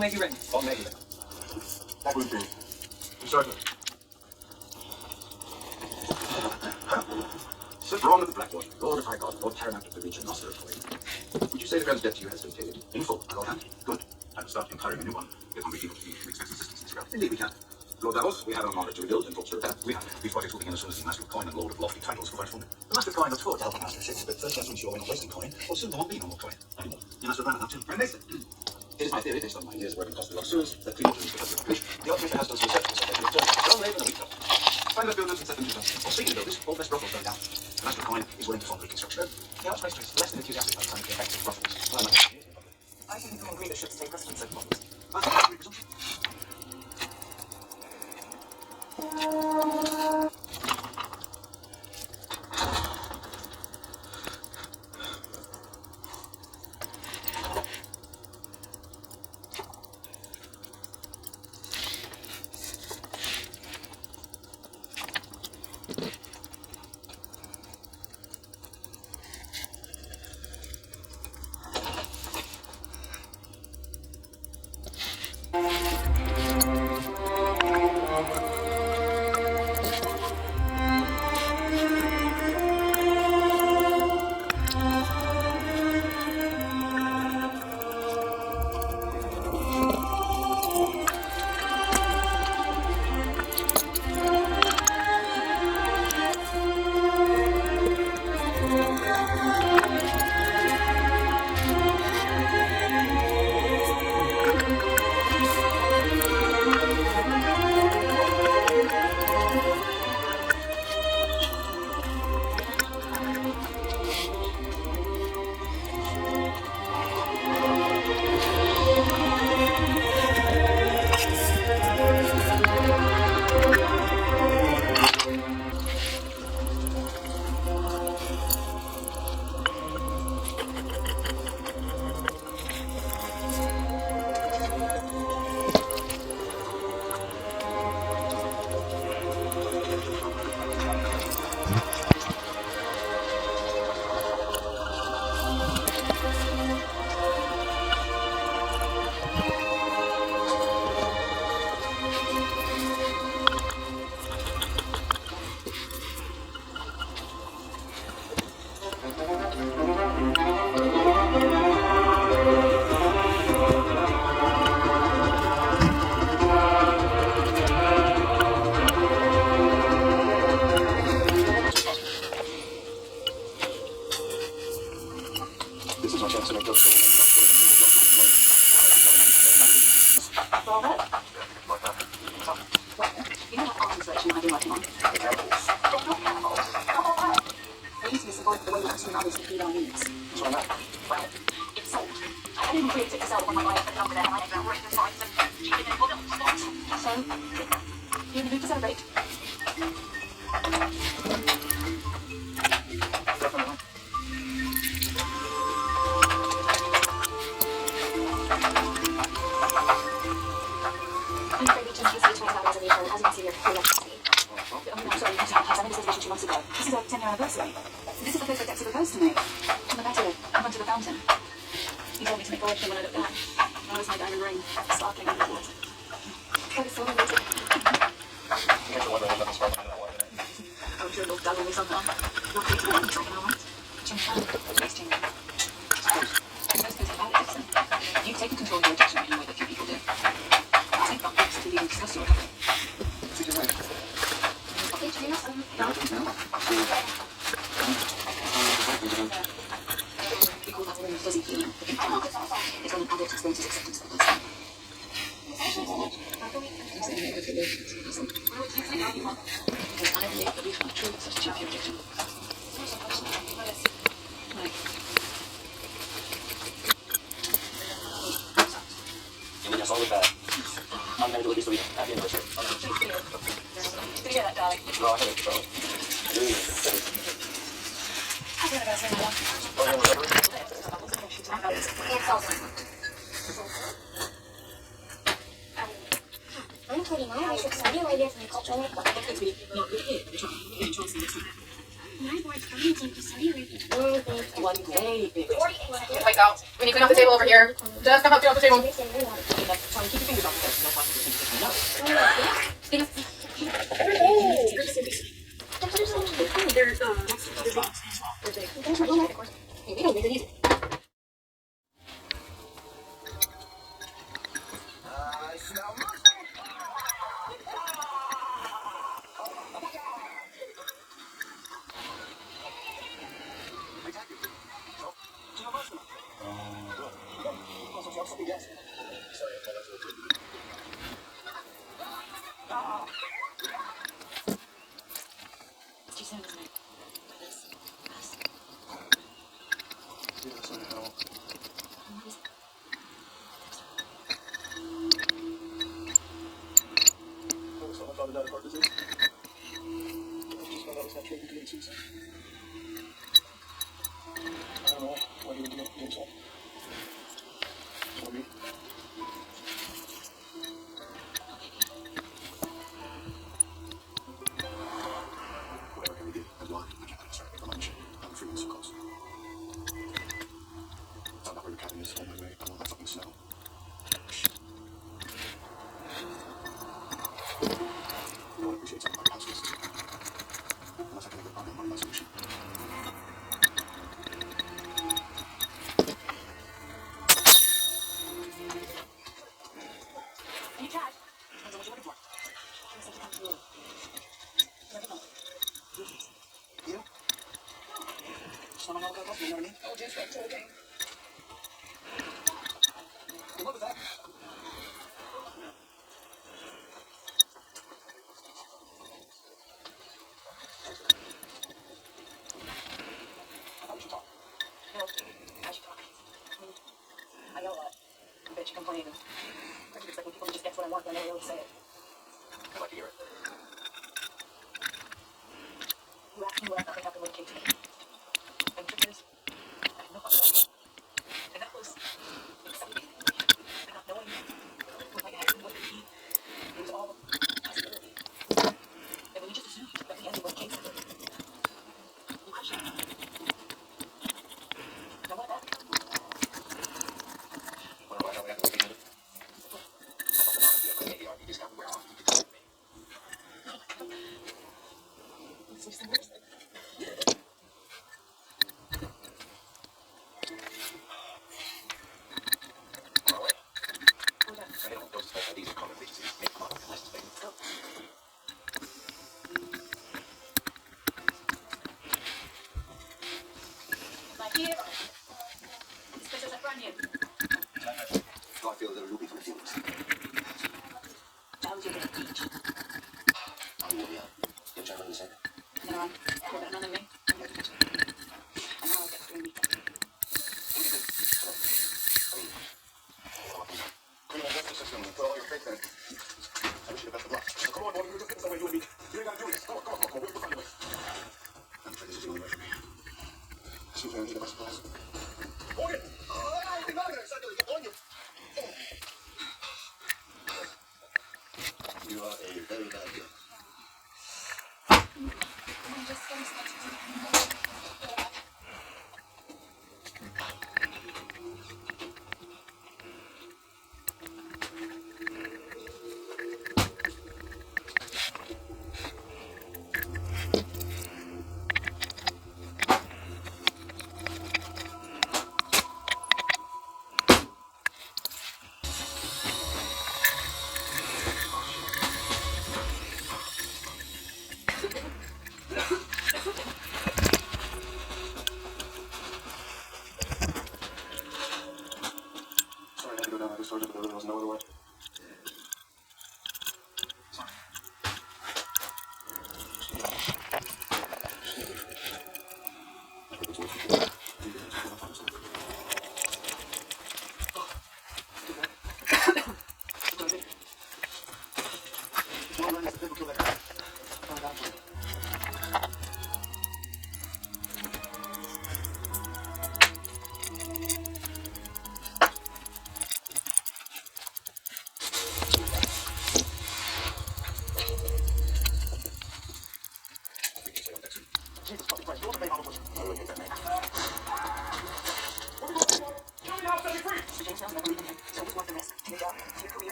May be ready. On May. That would be. Certainly. Sir Braun of the Blackwater, Lord of High God, Lord Paramount of the region, Master of Coin. Would you say the girl's death to you has been paid in full, my Lord Hand? Good. I will start empowering a new one. Get hungry people to expect assistance in this regard. Indeed we can. Lord Davos, we have an honor to rebuild and bolster that. We have. These projects will begin as soon as the Master of Coin and Lord of Lofty titles provide funding. The Master of Coin looks forward to helping Master of Ships, but first he has to ensure we're not wasting coin, or soon there won't be no more coin anymore. The Master of Granite too. And this. It is my theory, based on my years of working in hospital sewers, that clean water is because of the pollution. The operator has done some research to set that return. Don't wait a week though. Find the builders and set them to them. Well, speaking of builders, all best brothels burn down. The Master of Coin is willing to fund reconstruction. The archmaester is less than enthusiastic about the scientific effects of brothels. Well, I think we can agree that ships take precedence over models. I think that's a presumption. This is my chance to make those shows. You know what art installation I've been working on? I used to support the way that some others feed our needs. So I'm not. Well, it's sold. I didn't create it to sell when my wife put it over there and I never wrote the sites and she didn't know what it was. So, you in the mood to celebrate? Definitely. I'm afraid we changed the 24 hours a week and hasn't seen your electricity. I'm sorry, I signed this reservation 2 months ago. This is our 10-year anniversary. This is the place where Dexter proposed to me. On the patio, in front of the fountain. He told me to make collection when I looked back. That was my diamond ring, sparkling in the water. I was so elated. I'm sure it'll dazzle me somehow. You'll take it on, it's like an alright. Change time, next change. Most things about it, Dexter. You've taken control of your addiction in a way that few people do. Take that box to leading to your recovery. We call that a fuzzy feeling. It's when an addict experiences acceptance for the first time. Because I believe that we found true substitute for your addiction. Bienvenidos a vuelta. Mándame tu listo bien. Happy anniversary. Did you hear that, darling? No, I haven't. Happy anniversary, my love. It's awesome. I'm 29. I should study ideas in culture. It's going to be not good here. You're trying to get a chance in this. My board's coming to just study with one day. Lights out. We need to clean off the table over here. Just come help clean off the table. Keep your fingers off It's too soon, isn't it? Whatever can we do? And why? I can't answer it for lunch. I'm free so close. Found out where your cabin is on my way. I want that fucking snow. No one appreciates something about your house lists. Unless I can make a problem on my solution. Any trash? Depends on what you're looking for. Here's something comes through. You? Someone else got you know what I mean? Oh, just right, okay. Good luck with that. I thought we should talk. No, I should talk. I yell a lot. I bet you complain. It's like when people just get what I want, but I never really say it. I'd like to hear it. You asked me what I thought would happen with Kate today. And the truth is, I have no fucking idea. And that was exciting. And not knowing what might happen, what it would be. It was all a possibility. And when you just assumed that the ending was Kate's ending, you crushed it. Now what about that? Well, I know we have to look into it. I thought the mom would be okay. The RP just got wear off. You could tell me. It's just the worst thing. On our way. We're done. I don't know those special IDs or common agencies. Make them up and license plate. Go. Like here. This place is a brand new. Do I feel a little loopy from the fumes? That was your little beach. I'm Julia. You're German, you said? No, you're better than me. I'm here to teach you. And now I'll get through me. Criminal justice system. Put all your faith in it. I wish you the best of luck. So come on, boy. We're just getting somewhere, you and me. You ain't got to do this. Come on. We'll find a way. I'm afraid this is the only way for me. Seems I need the best supplies. Morgan! I'm not gonna settle it on you. You are a very bad girl. I'm just gonna start to Sorry, I had to go down that storage, but there really was no other way. Sorry.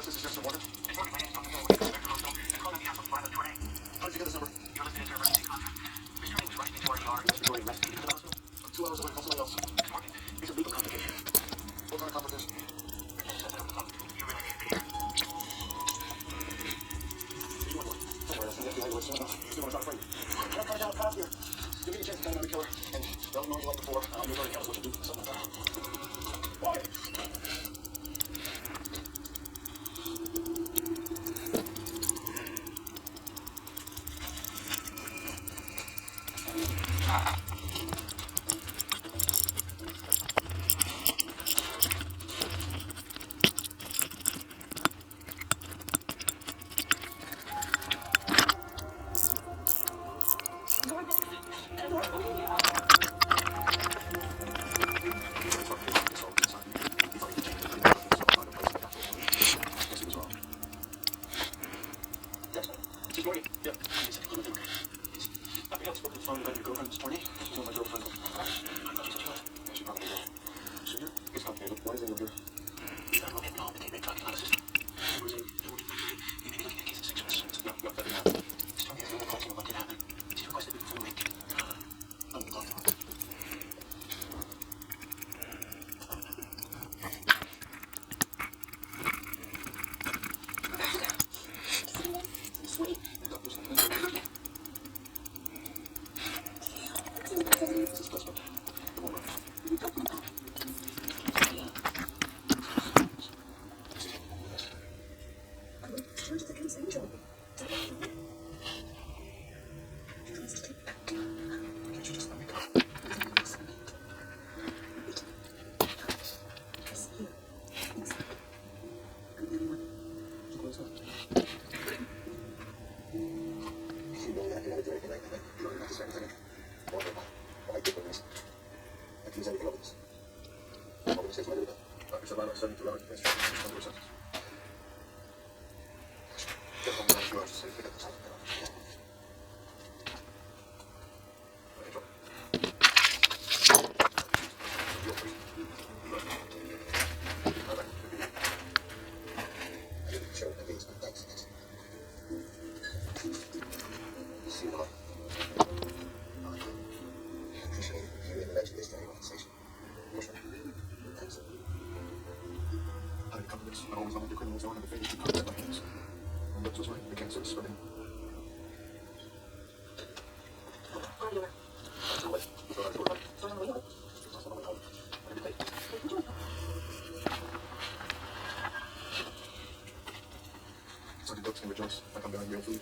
Yes, this is just a warning. How did you get this number? Victoria rescued me from the hospital. 2 hours away, call somebody else. It's a legal complication. What kind of complication? Don't worry, I'll send the FBI away soon enough. Still want to try to find you. I'm not trying to get out past here. Give me a chance to find another killer. And don't know you like before. I'll be very careful what you do. Something like that. Why? I always wanted the criminals on the face to cut my hands. And that's what's right. The cancer is spreading. Sunday books and rejoice. I come down real food.